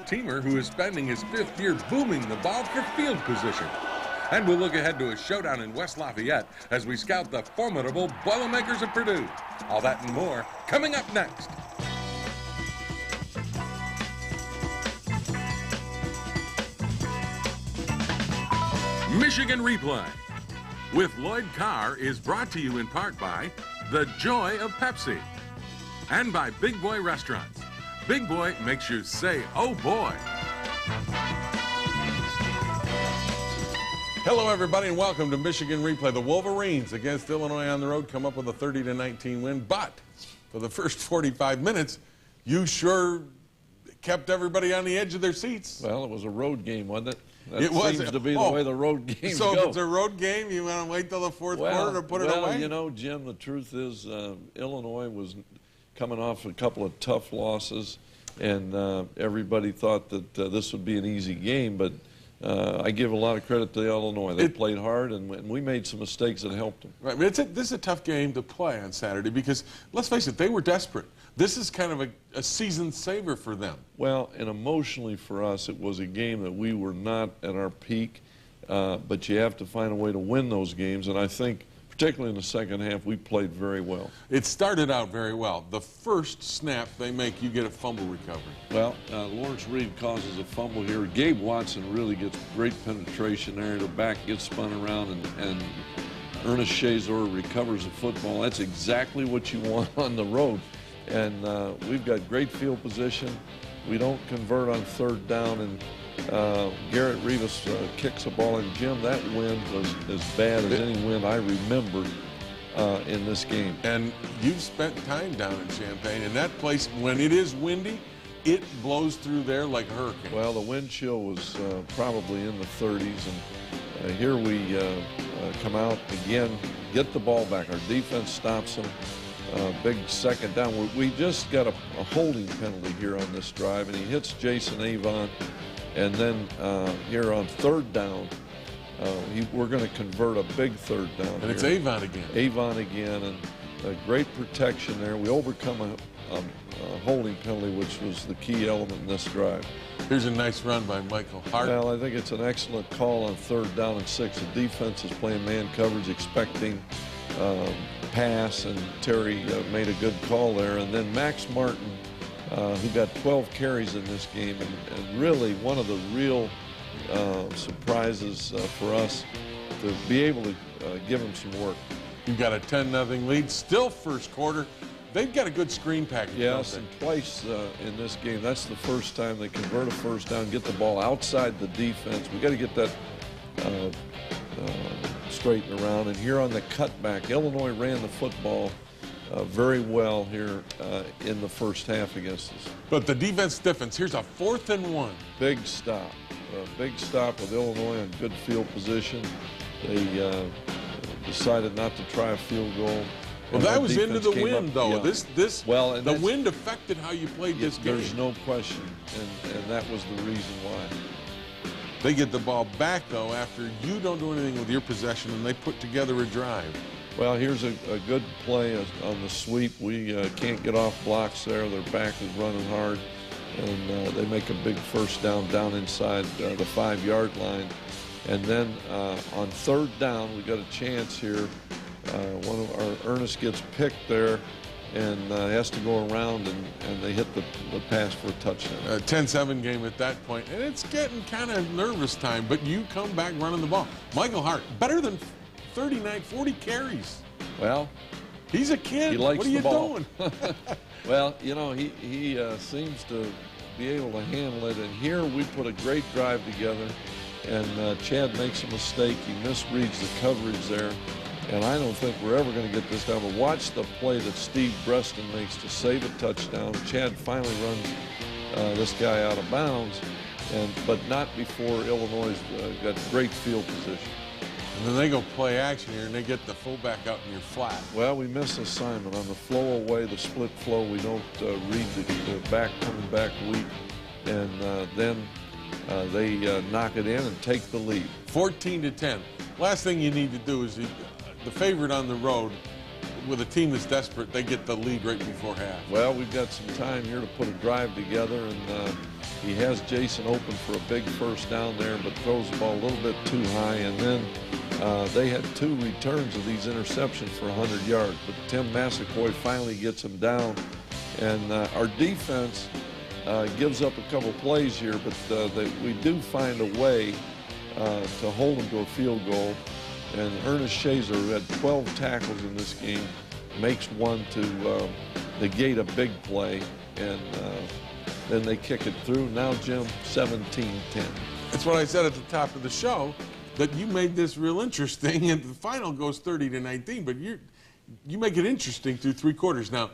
first-teamer who is spending his 5th year booming the ball for field position. And we'll look ahead to a showdown in West Lafayette as we scout the formidable Boilermakers of Purdue. All that and more coming up next. Michigan Replay with Lloyd Carr is brought to you in part by The Joy of Pepsi and by Big Boy Restaurants. Big Boy makes you say, oh boy. Hello, everybody, and welcome to Michigan Replay. The Wolverines against Illinois on the road come up with a 30-19 win, but for the first 45 minutes, you sure kept everybody on the edge of their seats. Well, it was a road game, wasn't it? That it was, seems to be the way the road games go. So if it's a road game, you want to wait till the fourth quarter to put it away? Well, you know, Jim, the truth is Illinois was coming off a couple of tough losses, and everybody thought that this would be an easy game, but I give a lot of credit to Illinois. They played hard, and we made some mistakes that helped them. Right. I mean, this is a tough game to play on Saturday because, let's face it, they were desperate. This is kind of a season saver for them. Well, and emotionally for us, it was a game that we were not at our peak, but you have to find a way to win those games, and I think, particularly in the second half, we played very well. It started out very well. The first snap they make, you get a fumble recovery. Well, Lawrence Reed causes a fumble here. Gabe Watson really gets great penetration there. The back gets spun around, and Ernest Shazor recovers the football. That's exactly what you want on the road. And we've got great field position. We don't convert on third down, and Garrett Rivas kicks a ball, and Jim, that wind was as bad as any wind I remembered in this game. And you've spent time down in Champaign, and that place, when it is windy, it blows through there like a hurricane. Well, the wind chill was probably in the 30s, and here we come out again, get the ball back. Our defense stops them. Big second down. We just got a holding penalty here on this drive, and he hits Jason Avon. And then here on third down, we're going to convert a big third down. And it's Avon again. Avon again, and great protection there. We overcome a holding penalty, which was the key element in this drive. Here's a nice run by Michael Hart. Well, I think it's an excellent call on third down and 6. The defense is playing man coverage, expecting pass, and Terry made a good call there. And then Max Martin, who got 12 carries in this game, and really one of the real surprises for us to be able to give him some work. You've got a 10-0 lead, still first quarter. They've got a good screen package. Yes, and twice in this game. That's the first time they convert a first down, get the ball outside the defense. We got to get that straightened around. And here on the cutback, Illinois ran the football very well here in the first half against us. But the defense stiffens. Here's a 4th and 1. Big stop. Big stop with Illinois on good field position. They decided not to try a field goal. Well, that was into the wind, though. Yeah. The wind affected how you played this game. There's no question, and that was the reason why. They get the ball back, though, after you don't do anything with your possession, and they put together a drive. Well, here's a good play on the sweep. We can't get off blocks there. Their back is running hard, and they make a big first down inside the 5-yard line. And then on third down, we got a chance here. One of our Ernest gets picked there, and has to go around, and they hit the pass for a touchdown. 10-7 game at that point, and it's getting kind of nervous time, but you come back running the ball. Michael Hart, better than 40 carries. Well, he's a kid. He likes what are you the ball. doing? Well, you know, he seems to be able to handle it, and here we put a great drive together, and Chad makes a mistake. He misreads the coverage there. And I don't think we're ever going to get this down. But watch the play that Steve Breston makes to save a touchdown. Chad finally runs this guy out of bounds, but not before Illinois got great field position. And then they go play action here, and they get the fullback out in your flat. Well, we miss assignment. On the flow away, the split flow, we don't read the back coming back weak. And then they knock it in and take the lead. 14-10. Last thing you need to do is the favorite on the road, with a team that's desperate, they get the lead right before half. Well, we've got some time here to put a drive together, and He has Jason open for a big first down there, but throws the ball a little bit too high. And then they had 2 returns of these interceptions for 100 yards. But Tim Massaquoi finally gets him down. And our defense gives up a couple plays here, but we do find a way to hold them to a field goal. And Ernest Shazer, who had 12 tackles in this game, makes one to negate a big play. And then they kick it through. Now, Jim, 17-10. That's what I said at the top of the show, that you made this real interesting, and the final goes 30-19, but you make it interesting through 3 quarters. Now,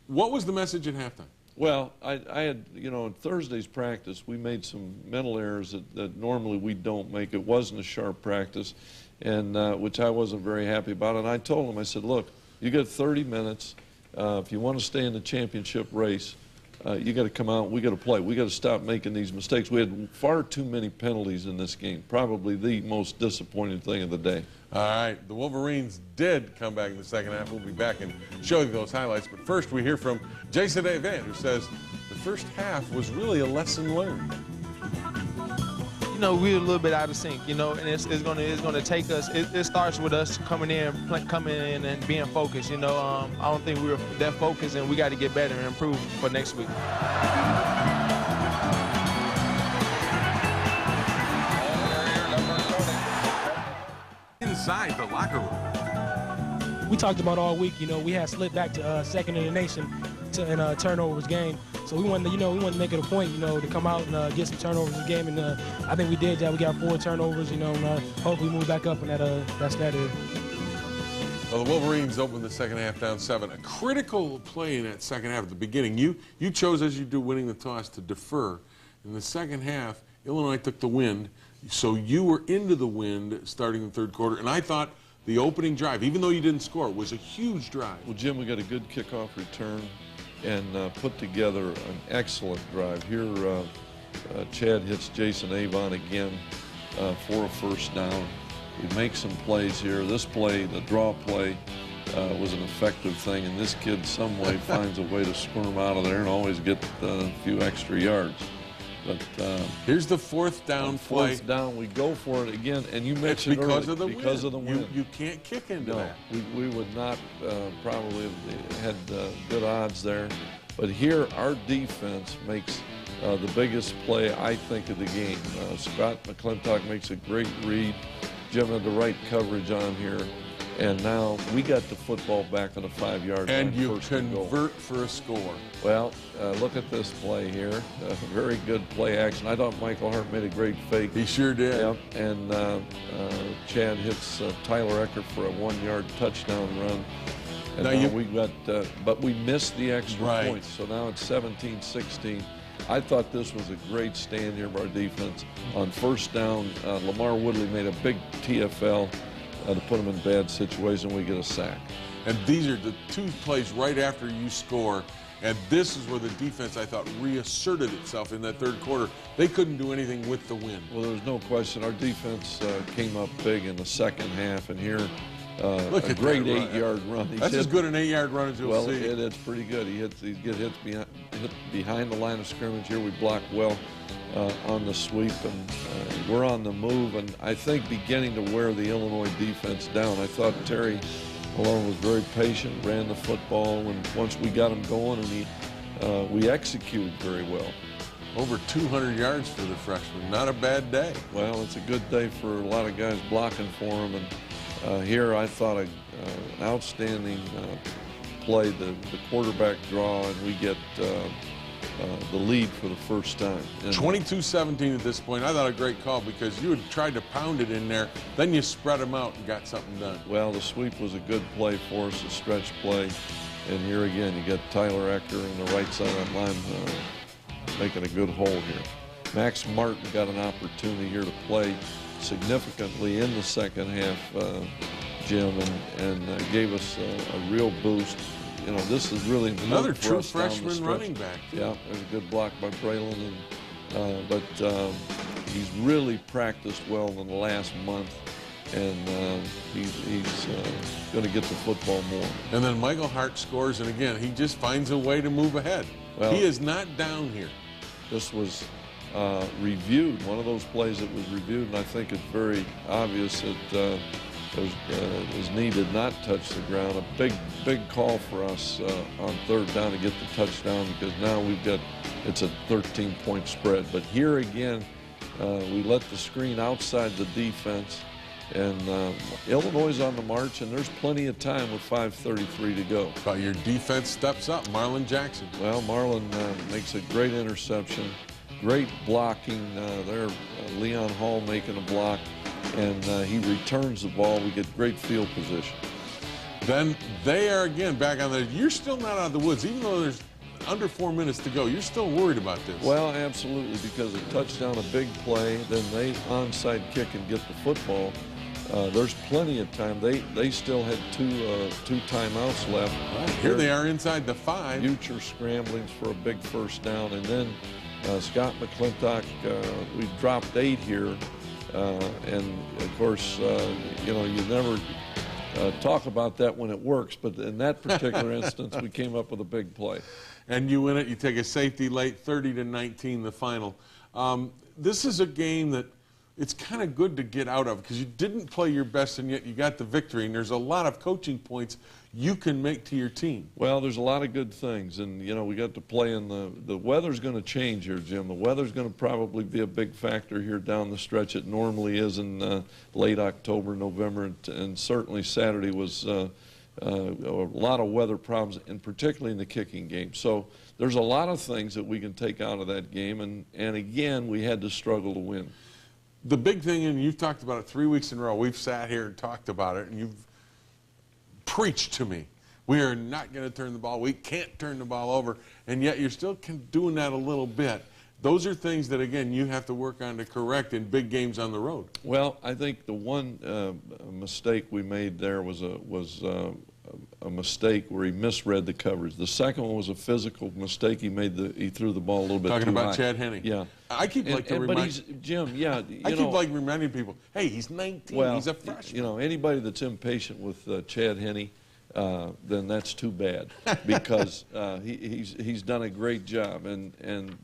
what was the message at halftime? Well, I had, in Thursday's practice, we made some mental errors that normally we don't make. It wasn't a sharp practice, and which I wasn't very happy about. And I told them, I said, look, you got 30 minutes. If you want to stay in the championship race, you got to come out. We got to play. We got to stop making these mistakes. We had far too many penalties in this game. Probably the most disappointing thing of the day. All right, the Wolverines did come back in the second half. We'll be back and show you those highlights. But first, we hear from Jason Avant, who says the first half was really a lesson learned. We're a little bit out of sync, and it's gonna take us. It starts with us coming in and being focused. I don't think we were that focused, and we got to get better and improve for next week. Inside the locker room, we talked about all week. We had slid back to second in the nation in a turnovers game. So we wanted to, make it a point, to come out and get some turnovers in the game, and I think we did that. We got 4 turnovers, and hopefully move back up, and that's that. Well, the Wolverines opened the second half down 7. A critical play in that second half at the beginning. You chose, as you do, winning the toss, to defer. In the second half, Illinois took the wind, so you were into the wind starting the third quarter, and I thought the opening drive, even though you didn't score, was a huge drive. Well, Jim, we got a good kickoff return and put together an excellent drive. Here, Chad hits Jason Avon again for a first down. We make some plays here. This play, the draw play, was an effective thing, and this kid some way finds a way to squirm out of there and always get a few extra yards. But here's the 4th down play. 4th down, we go for it again, and you mentioned because early, of the because wind. of the wind. You can't kick into that. We would not probably have had good odds there. But here, our defense makes the biggest play, I think, of the game. Scott McClintock makes a great read. Jim had the right coverage on here. And now we got the football back on the 5-yard line. And you convert for a score. Well, look at this play here. Very good play action. I thought Michael Hart made a great fake. He sure did. Yep. And Chad hits Tyler Eckert for a 1-yard touchdown run. And now we got, but we missed the extra points. So now it's 17-16. I thought this was a great stand here by our defense. On first down, Lamar Woodley made a big TFL. To put them in a bad situation, we get a sack. And these are the 2 plays right after you score, and this is where the defense, I thought, reasserted itself in that third quarter. They couldn't do anything with the wind. Well, there's no question. Our defense came up big in the second half, and here, a great 8-yard run. That's as good an 8-yard run as you'll see. Well, it's pretty good. He gets hit behind the line of scrimmage. Here we block well on the sweep, and we're on the move, and I think beginning to wear the Illinois defense down. I thought Terry Malone was very patient, ran the football, and once we got him going, and we executed very well. Over 200 yards for the freshman. Not a bad day. Well, it's a good day for a lot of guys blocking for him, and here I thought an outstanding play, the quarterback draw, and we get the lead for the first time. 22-17 at this point. I thought a great call because you had tried to pound it in there, then you spread them out and got something done. Well, the sweep was a good play for us, a stretch play. And here again, you got Tyler Ecker on the right side of that line making a good hole here. Max Martin got an opportunity here to play significantly in the second half, Jim, and gave us a real boost. This is really another true freshman running back. Yeah, there's a good block by Braylon, but he's really practiced well in the last month, and he's going to get the football more. And then Michael Hart scores, and again, he just finds a way to move ahead. Well, he is not down here. This was reviewed, one of those plays that was reviewed, and I think it's very obvious that his knee did not touch the ground. A big call for us on third down to get the touchdown, because now it's a 13-point spread. But here again, we let the screen outside the defense, and Illinois is on the march, and there's plenty of time with 5:33 to go. But your defense steps up. Marlon Jackson. Well, Marlon makes a great interception, great blocking there. Leon Hall making a block, and he returns the ball. We get great field position. Then they are again back on the. You're still not out of the woods, even though there's under 4 minutes to go. You're still worried about this. Well, absolutely, because a touchdown, a big play, then they onside kick and get the football. There's plenty of time. They still had two timeouts left. Here they are inside the 5. Future scramblings for a big first down, and then Scott McClintock, we dropped 8 here, and of course, you never talk about that when it works, but in that particular instance, we came up with a big play. And you win it. You take a safety late, 30-19, the final. This is a game that it's kind of good to get out of, because you didn't play your best, and yet you got the victory. And there's a lot of coaching points you can make to your team. Well, there's a lot of good things, and we got to play in the weather's going to change here, Jim. The weather's going to probably be a big factor here down the stretch. It normally is in late October, November, and certainly Saturday was a lot of weather problems, and particularly in the kicking game. So there's a lot of things that we can take out of that game, and again, we had to struggle to win. The big thing, and you've talked about it 3 weeks in a row, we've sat here and talked about it, and you've preached to me. We are not going to turn the ball. We can't turn the ball over, and yet you're still doing that a little bit. Those are things that, again, you have to work on to correct in big games on the road. Well, I think the one mistake we made there was a mistake where he misread the coverage. The second one was a physical mistake. He threw the ball a little bit too high. Talking about Chad Henne. Yeah. I keep like to remind. But he's Jim. Yeah. I keep like reminding people, hey, he's 19. Well, he's a freshman. Anybody that's impatient with Chad Henne, then that's too bad, because he's done a great job.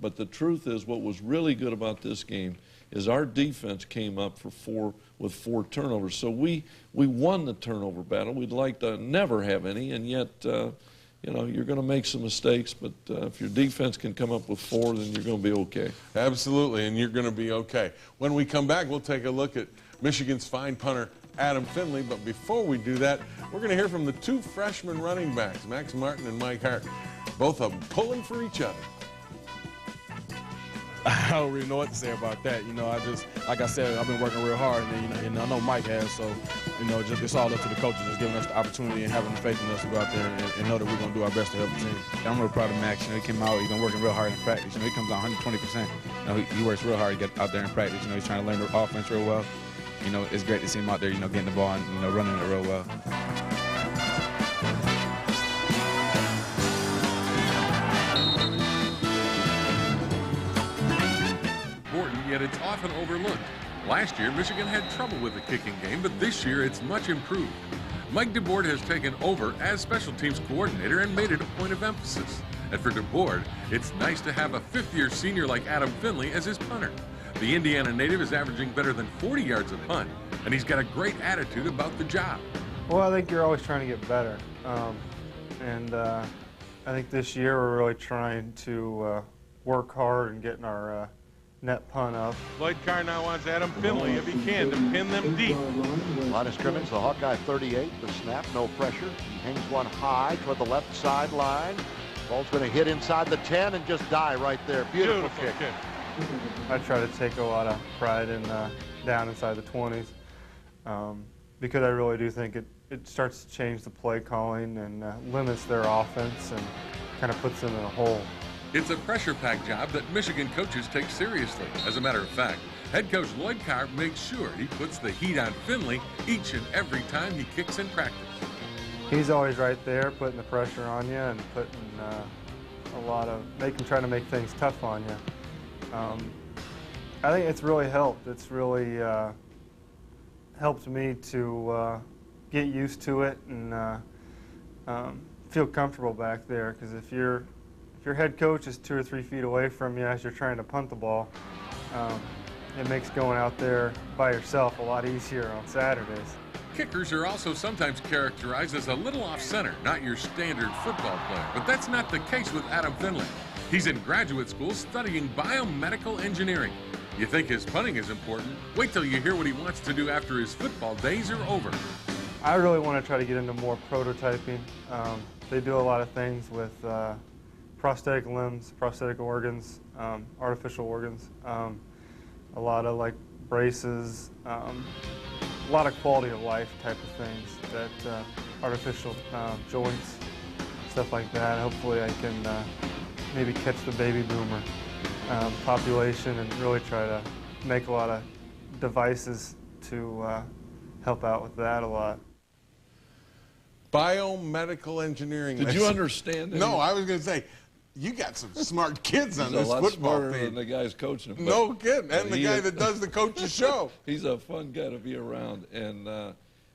But the truth is, what was really good about this game is our defense came up with 4 turnovers. So we won the turnover battle. We'd like to never have any, and yet you're going to make some mistakes. But if your defense can come up with 4, then you're going to be okay. Absolutely, and you're going to be okay. When we come back, we'll take a look at Michigan's fine punter Adam Finley. But before we do that, we're going to hear from the 2 freshman running backs, Max Martin and Mike Hart, both of them pulling for each other. I don't really know what to say about that. Like I said, I've been working real hard, and I know Mike has. So, just it's all up to the coaches, just giving us the opportunity and having the faith in us to go out there and know that we're going to do our best to help the team. I'm real proud of Max. He came out, he's been working real hard in practice. He comes out 120%. He works real hard to get out there in practice. He's trying to learn the offense real well. It's great to see him out there, getting the ball and running it real well. Yet it's often overlooked. Last year, Michigan had trouble with the kicking game, but this year it's much improved. Mike DeBord has taken over as special teams coordinator and made it a point of emphasis. And for DeBord, it's nice to have a 5th-year senior like Adam Finley as his punter. The Indiana native is averaging better than 40 yards a punt, and he's got a great attitude about the job. Well, I think you're always trying to get better. I think this year we're really trying to work hard and getting our net punt up. Lloyd Carr now wants Adam Finley, if he can, to pin them deep. Line of scrimmage, the Hawkeye 38, the snap, no pressure. He hangs one high toward the left sideline. Ball's going to hit inside the 10 and just die right there. Beautiful kick. I try to take a lot of pride in down inside the 20s because I really do think it starts to change the play calling and limits their offense and kind of puts them in a hole. It's a pressure-packed job that Michigan coaches take seriously. As a matter of fact, head coach Lloyd Carr makes sure he puts the heat on Finley each and every time he kicks in practice. He's always right there, putting the pressure on you and putting trying to make things tough on you. I think it's really helped. It's really helped me to get used to it and feel comfortable back there. Because if your head coach is 2 or 3 feet away from you as you're trying to punt the ball, It makes going out there by yourself a lot easier on Saturdays. Kickers are also sometimes characterized as a little off-center, not your standard football player. But that's not the case with Adam Finley. He's in graduate school studying biomedical engineering. You think his punting is important? Wait till you hear what he wants to do after his football days are over. I really want to try to get into more prototyping. They do a lot of things with prosthetic limbs, prosthetic organs, artificial organs, a lot of like braces, a lot of quality of life type of things, that artificial joints, stuff like that. Hopefully I can maybe catch the baby boomer population and really try to make a lot of devices to help out with that a lot. Biomedical engineering. Did you understand that? No, I was going to say, you got some smart kids on He's this a lot football smarter team. than the guys coaching him. No kidding. And the he guy is- that does the coach's show. He's a fun guy to be around. And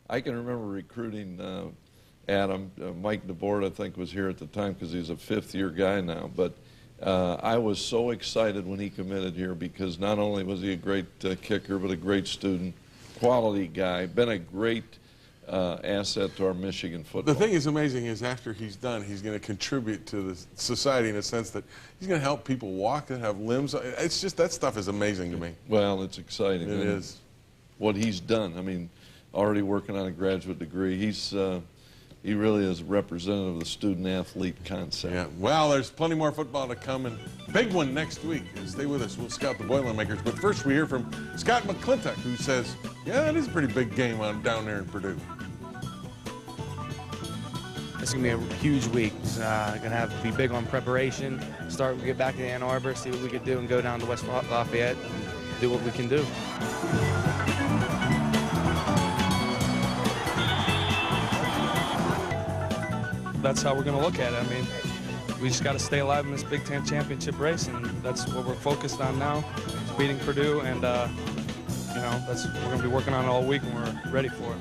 I can remember recruiting Adam. Mike DeBoard, I think, was here at the time because he's a fifth-year guy now. But I was so excited when he committed here because not only was he a great kicker, but a great student, quality guy, been a great asset to our Michigan football. The thing is amazing is after he's done, he's going to contribute to the society in a sense that he's going to help people walk and have limbs. It's just, that stuff is amazing to me. Well, it's exciting. It is. What he's done. I mean, already working on a graduate degree. He really is representative of the student-athlete concept. Yeah. Well, there's plenty more football to come, and big one next week. Stay with us. We'll scout the Boilermakers. But first, we hear from Scott McClintock, who says, yeah, it is a pretty big game down there in Purdue. It's going to be a huge week. It's going to have to be big on preparation, get back to Ann Arbor, see what we could do, and go down to West Lafayette and do what we can do. That's how we're going to look at it. I mean, we just got to stay alive in this Big Ten championship race, and that's what we're focused on now, is beating Purdue, and you know, we're going to be working on it all week, and we're ready for it.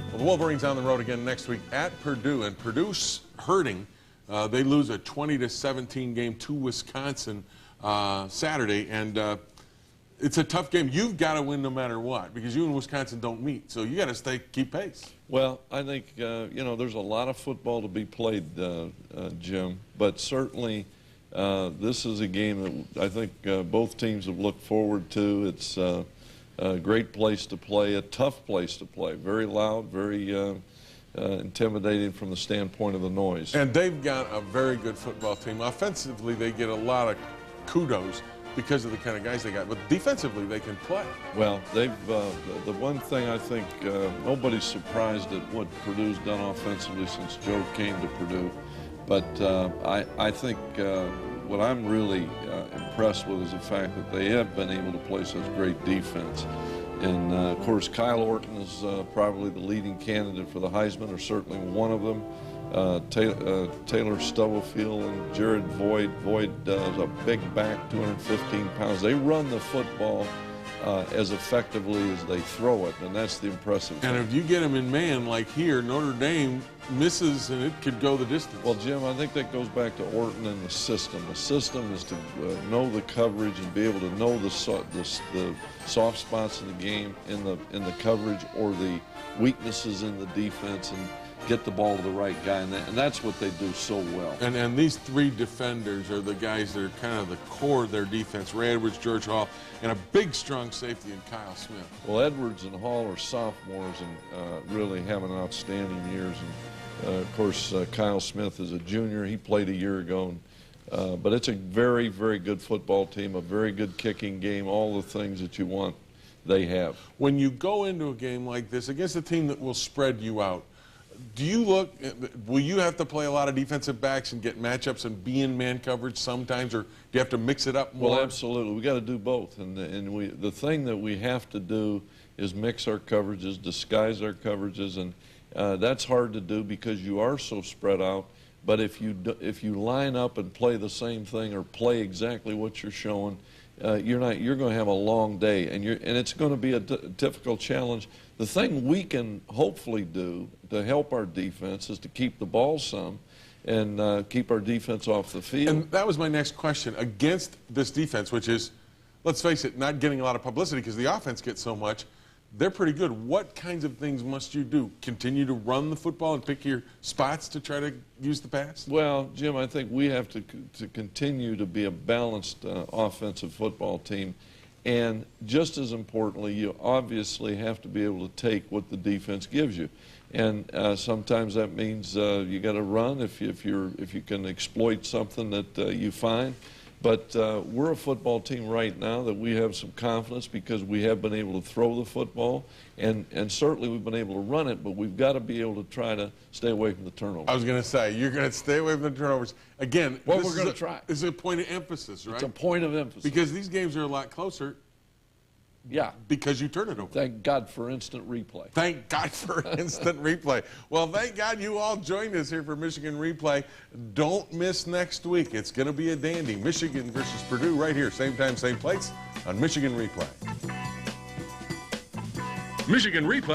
Well, the Wolverines on the road again next week at Purdue, and Purdue's hurting. They lose a 20-17 game to Wisconsin Saturday, and it's a tough game. You've got to win no matter what, because you and Wisconsin don't meet, so you got to keep pace. Well, I think, you know, there's a lot of football to be played, Jim, but certainly this is a game that I think both teams have looked forward to. It's a great place to play, a tough place to play, very loud, very intimidating from the standpoint of the noise. And they've got a very good football team. Offensively, they get a lot of kudos because of the kind of guys they got, but defensively they can play. Well, they've the one thing I think nobody's surprised at what Purdue's done offensively since Joe came to Purdue, but I think what I'm really impressed with is the fact that they have been able to play such great defense. And of course, Kyle Orton is probably the leading candidate for the Heisman, or certainly one of them. Taylor Stubblefield and Jared Voigt. Voigt is a big back, 215 pounds. They run the football as effectively as they throw it, and that's the impressive thing. And if you get them in man, like here, Notre Dame misses and it could go the distance. Well, Jim, I think that goes back to Orton and the system. The system is to know the coverage and be able to know the soft spots in the game, in the coverage, or the weaknesses in the defense, and get the ball to the right guy, and that's what they do so well. And these three defenders are the guys that are kind of the core of their defense. Ray Edwards, George Hall, and a big, strong safety in Kyle Smith. Well, Edwards and Hall are sophomores and really having outstanding years. And, of course, Kyle Smith is a junior. He played a year ago. But it's a very, very good football team, a very good kicking game, all the things that you want, they have. When you go into a game like this against a team that will spread you out, will you have to play a lot of defensive backs and get matchups and be in man coverage sometimes, or do you have to mix it up more? Well, absolutely. We got to do both, and the thing that we have to do is mix our coverages, disguise our coverages, and that's hard to do because you are so spread out. But if you line up and play the same thing or play exactly what you're showing, you're going to have a long day, and it's going to be a difficult challenge. The thing we can hopefully do to help our defense is to keep the ball some and keep our defense off the field. And that was my next question. Against this defense, which is let's face it, not getting a lot of publicity because the offense gets so much. They're pretty good. What kinds of things must you do? Continue to run the football and pick your spots to try to use the pass? Well, Jim, I think we have to continue to be a balanced offensive football team. And just as importantly, you obviously have to be able to take what the defense gives you. And sometimes that means you got to run if you can exploit something that you find. But we're a football team right now that we have some confidence because we have been able to throw the football, and certainly we've been able to run it, but we've got to be able to try to stay away from the turnovers. I was going to say, you're going to stay away from the turnovers. Again, well, we're going to try. This is a point of emphasis, right? It's a point of emphasis. Because these games are a lot closer. Yeah. Because you turn it over. Thank God for instant replay. Thank God for instant replay. Well, thank God you all joined us here for Michigan Replay. Don't miss next week. It's going to be a dandy. Michigan versus Purdue right here, same time, same place on Michigan Replay. Michigan Replay.